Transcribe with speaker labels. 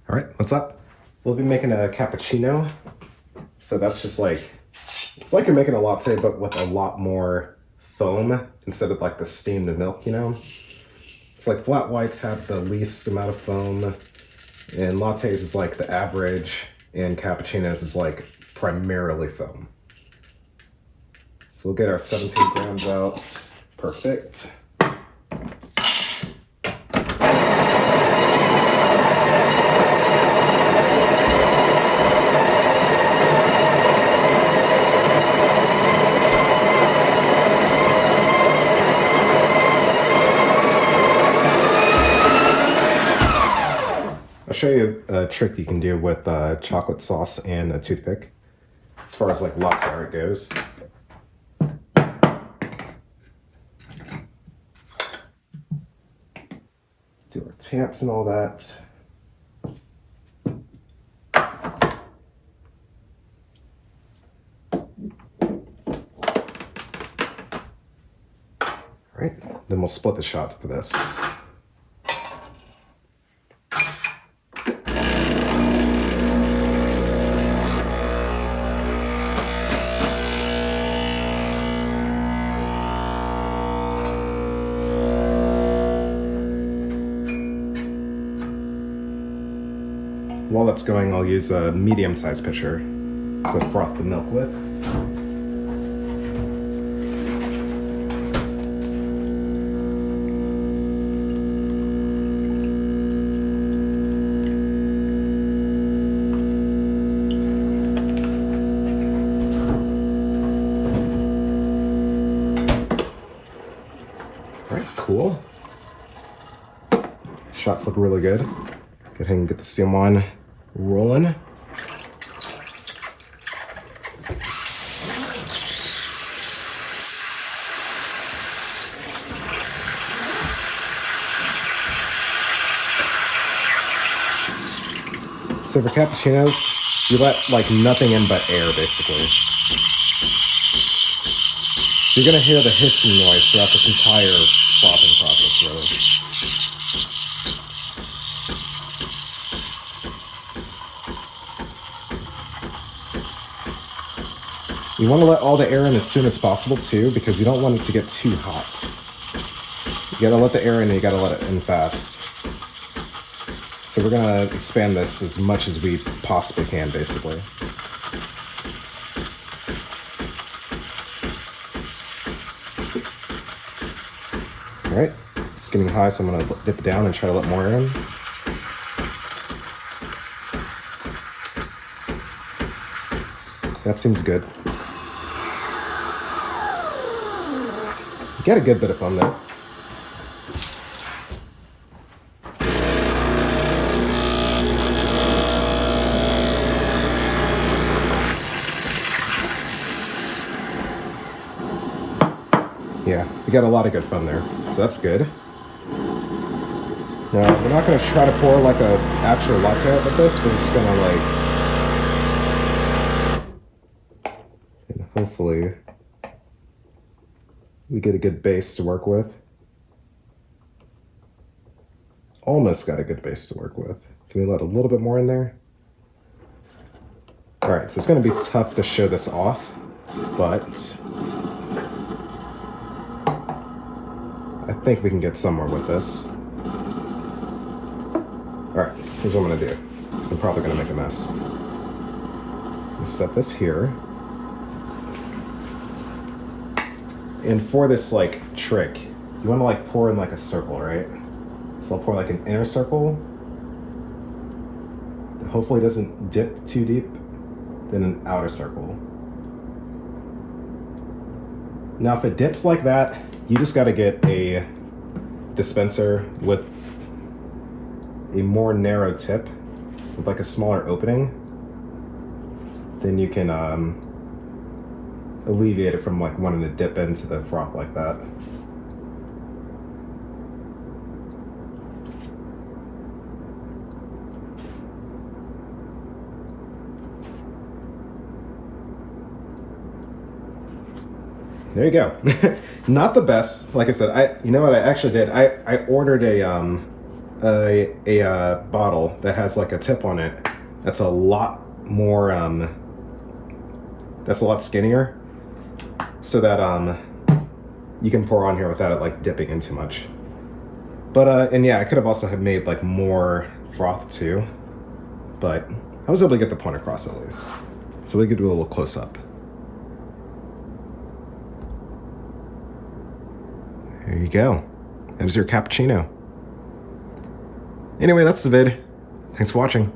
Speaker 1: All right, what's up? We'll be making a cappuccino. So that's just like, it's like you're making a latte, but with a lot more foam instead of like the steamed milk, you know? It's like flat whites have the least amount of foam, and lattes is like the average, and cappuccinos is like primarily foam. So we'll get our 17 grams out. Perfect. I'll show you a trick you can do with chocolate sauce and a toothpick as far as like latte art goes. Do our tamps and all that. All right, then we'll split the shot for this. While that's going, I'll use a medium-sized pitcher to froth the milk with. All right, cool. Shots look really good. Go ahead and get the steam on rolling. So for cappuccinos, you let like nothing in but air basically. So you're gonna hear the hissing noise throughout this entire frothing process really. You want to let all the air in as soon as possible too, because you don't want it to get too hot. You gotta let the air in and you gotta let it in fast. So we're gonna expand this as much as we possibly can, basically. All right, it's getting high, so I'm gonna dip it down and try to let more air in. That seems good. Get a good bit of foam there. Yeah, we got a lot of good foam there, so that's good. Now, we're not gonna try to pour like a actual latte out with this, we're just gonna like, and hopefully we get a good base to work with. Almost got a good base to work with. Can we let a little bit more in there? All right, so it's gonna be tough to show this off, but I think we can get somewhere with this. All right, here's what I'm gonna do, because I'm probably gonna make a mess. I'm gonna set this here. And for this like trick, you want to like pour in like a circle, right? So I'll pour like an inner circle that hopefully doesn't dip too deep, then an outer circle. Now if it dips like that, you just got to get a dispenser with a more narrow tip with like a smaller opening. Then you can alleviate it from like wanting to dip into the froth like that. There you go. Not the best. Like I said, you know what I actually did? I ordered a a bottle that has like a tip on it that's a lot more that's a lot skinnier, so that you can pour on here without it like dipping in too much. But and yeah, I could have also have made like more froth too, but I was able to get the point across at least. So we could do a little close up. There you go. That was your cappuccino. Anyway, that's the vid. Thanks for watching.